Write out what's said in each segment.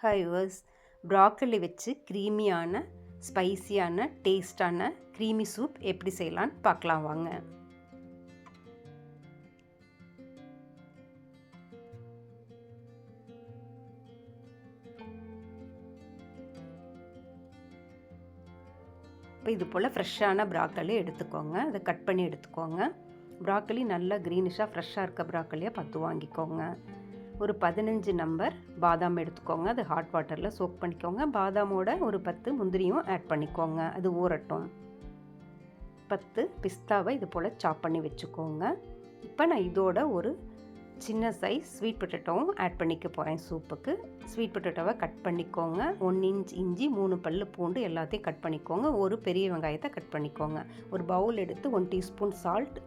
Hi viewers, broccoli வச்சு க்ரீமியான ஸ்பைசியான டேஸ்டான creamy soup எப்படி செய்யலான்னு பார்க்கலாம் வாங்க. இப்போ இது போல் ஃப்ரெஷ்ஷான ப்ராக்கோலி எடுத்துக்கோங்க. அதை கட் பண்ணி எடுத்துக்கோங்க. ப்ராக்கோலி நல்லா க்ரீனிஷாக ஃப்ரெஷ்ஷாக இருக்க ப்ராக்கோலியாக பார்த்து வாங்கிக்கோங்க. ஒரு 15 நம்பர் பாதாம் எடுத்துக்கோங்க. அது ஹாட் வாட்டரில் சோக் பண்ணிக்கோங்க. பாதாமோட ஒரு 10 முந்திரியும் ஆட் பண்ணிக்கோங்க. அது ஊறட்டும். 10 பிஸ்தாவை இது போல் சாப் பண்ணி வச்சுக்கோங்க. இப்போ நான் இதோட ஒரு சின்ன சைஸ் ஸ்வீட் பொட்டேட்டோவும் ஆட் பண்ணிக்க போகிறேன் சூப்புக்கு. ஸ்வீட் பொட்டேட்டோவை கட் பண்ணிக்கோங்க. 1 இன்ச் இஞ்சி, 3 பல்லு பூண்டு எல்லாத்தையும் கட் பண்ணிக்கோங்க. ஒரு பெரிய வெங்காயத்தை கட் பண்ணிக்கோங்க. ஒரு பவுல் எடுத்து 1 டீஸ்பூன் சால்ட்,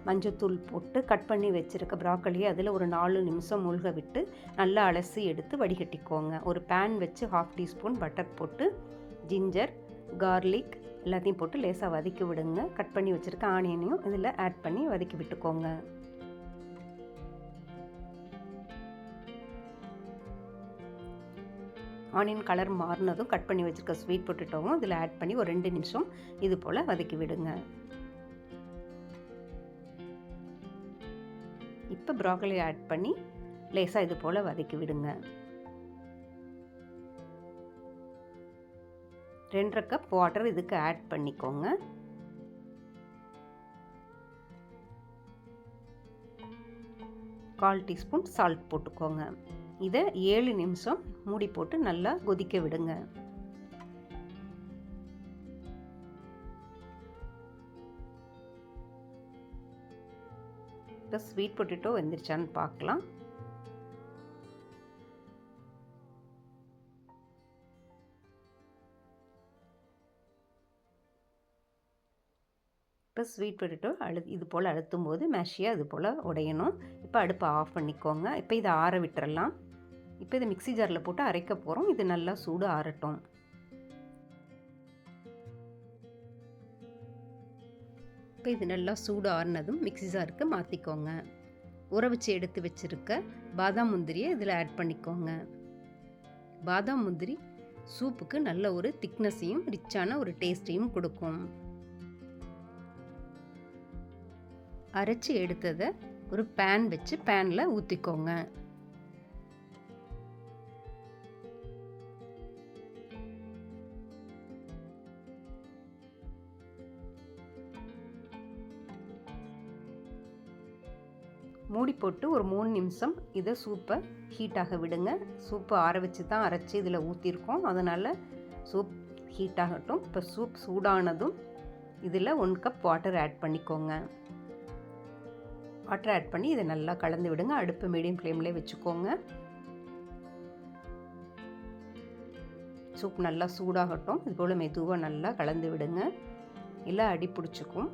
மஞ்சத்தூள் போட்டு கட் பண்ணி வச்சுருக்க ப்ராக்கோலியை அதில் ஒரு 4 நிமிஷம் மூழ்க விட்டு நல்லா அலசி எடுத்து வடிகட்டிக்கோங்க. ஒரு பேன் வச்சு 1/2 டீஸ்பூன் பட்டர் போட்டு ஜிஞ்சர், கார்லிக் எல்லாத்தையும் போட்டு லேசாக வதக்கி விடுங்க. கட் பண்ணி வச்சுருக்க ஆனியனையும் இதில் ஆட் பண்ணி வதக்கி விட்டுக்கோங்க. ஆனியன் கலர் மாறினதும் கட் பண்ணி வச்சுருக்க ஸ்வீட் பொட்டேட்டோவும் இதில் ஆட் பண்ணி ஒரு 2 நிமிஷம் இது போல் வதக்கி விடுங்க. இப்போ ப்ராக்கோலி ஆட் பண்ணி லேசாக இது போல் வதக்கி விடுங்க. 2.5 கப் வாட்டர் இதுக்கு ஆட் பண்ணிக்கோங்க. கால் டீஸ்பூன் சால்ட் போட்டுக்கோங்க. இதை 7 நிமிஷம் மூடி போட்டு நல்லா கொதிக்க விடுங்க. இப்போ ஸ்வீட் பொட்டேட்டோ வெந்துருச்சான்னு பார்க்கலாம். இப்போ ஸ்வீட் பொட்டேட்டோ இது போல் அழுத்தும் போது மேஷியாக இது போல் உடையணும். இப்போ அடுப்பை ஆஃப் பண்ணிக்கோங்க. இப்போ இதை ஆற விட்டுறலாம். இப்போ இதை மிக்ஸி ஜாரில் போட்டு அரைக்க போகிறோம். இது நல்லா சூடு ஆறட்டும். இப்போ இது நல்லா சூடு ஆறினதும் மிக்ஸி ஜாருக்கு மாற்றிக்கோங்க. ஊற வச்சு எடுத்து வச்சுருக்க பாதாம் முந்திரியை இதில் ஆட் பண்ணிக்கோங்க. பாதாம் முந்திரி சூப்புக்கு நல்ல ஒரு திக்னஸையும் ரிச்சான ஒரு டேஸ்ட்டையும் கொடுக்கும். அரைச்சி எடுத்ததை ஒரு பேன் வச்சு பேனில் ஊற்றிக்கோங்க. மூடி போட்டு ஒரு 3 நிமிஷம் இதை சூப்பை ஹீட்டாக விடுங்க. சூப்பை ஆற வச்சு தான் அரைச்சி இதில் ஊற்றிருக்கோம். அதனால் சூப் ஹீட் ஆகட்டும். இப்போ சூப் சூடானதும் இதில் 1 கப் வாட்டர் ஆட் பண்ணிக்கோங்க. வாட்டர் ஆட் பண்ணி இதை நல்லா கலந்து விடுங்க. அடுப்பு மீடியம் ஃப்ளேம்லேயே வச்சுக்கோங்க. சூப் நல்லா சூடாகட்டும். இது போல் மெதுவாக நல்லா கலந்து விடுங்க. இல்லை அடி பிடிச்சிக்கும்.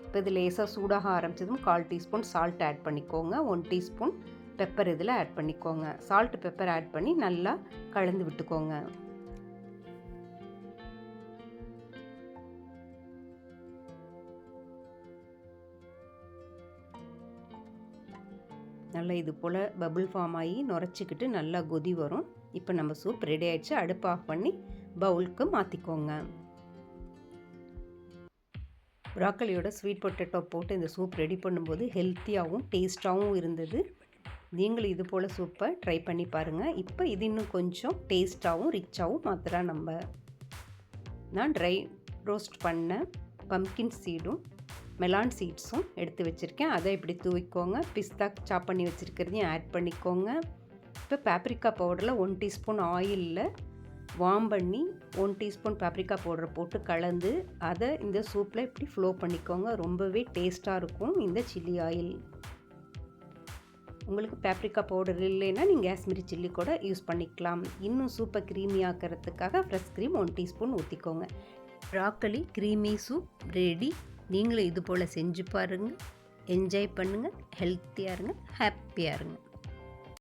இப்போ இது லேசாக சூடாக ஆரம்பித்ததும் 1/4 டீஸ்பூன் சால்ட் ஆட் பண்ணிக்கோங்க. 1 டீஸ்பூன் பெப்பர் இதில் ஆட் பண்ணிக்கோங்க. சால்ட் பெப்பர் ஆட் பண்ணி நல்லா கலந்து விட்டுக்கோங்க. நல்லா இது போல் பபுள் ஃபார்ம் ஆகி நுரைச்சிக்கிட்டு நல்லா கொதி வரும். இப்போ நம்ம சூப் ரெடி ஆகிடுச்சு. அடுப்பு ஆஃப் பண்ணி பவுலுக்கு மாற்றிக்கோங்க. ப்ராக்கோலியோட ஸ்வீட் பொட்டேட்டோ போட்டு இந்த சூப் ரெடி பண்ணும்போது ஹெல்த்தியாகவும் டேஸ்ட்டாகவும் இருந்தது. நீங்களும் இது போல் சூப்பை ட்ரை பண்ணி பாருங்கள். இப்போ இது இன்னும் கொஞ்சம் டேஸ்ட்டாகவும் ரிச்சாகவும் மாத்திரம் நான் ட்ரை ரோஸ்ட் பண்ண பம்கின் சீடும் மெலான் சீட்ஸும் எடுத்து வச்சுருக்கேன். அதை இப்படி தூவிக்கோங்க. பிஸ்தா சாப் பண்ணி வச்சுருக்கிறதையும் ஆட் பண்ணிக்கோங்க. இப்போ பேப்ரிக்கா பவுடரில் 1 டீஸ்பூன் ஆயிலில் வார்ம் பண்ணி 1 டீஸ்பூன் பேப்ரிக்கா பவுடர் போட்டு கலந்து அதை இந்த சூப்பில் இப்படி ஃப்ளோ பண்ணிக்கோங்க. ரொம்பவே டேஸ்ட்டாக இருக்கும் இந்த சில்லி ஆயில். உங்களுக்கு பேப்ரிக்கா பவுடர் இல்லைன்னா நீங்கள் காஷ்மீரி சில்லி கூட யூஸ் பண்ணிக்கலாம். இன்னும் சூப்பை க்ரீமி ஆக்கிறதுக்காக ஃப்ரெஷ் க்ரீம் 1 டீஸ்பூன் ஊற்றிக்கோங்க. Broccoli creamy soup ready. நீங்களும் இது போல் செஞ்சு பாருங்கள். என்ஜாய் பண்ணுங்கள். ஹெல்த்தியாக இருங்க. ஹாப்பியாக இருங்க.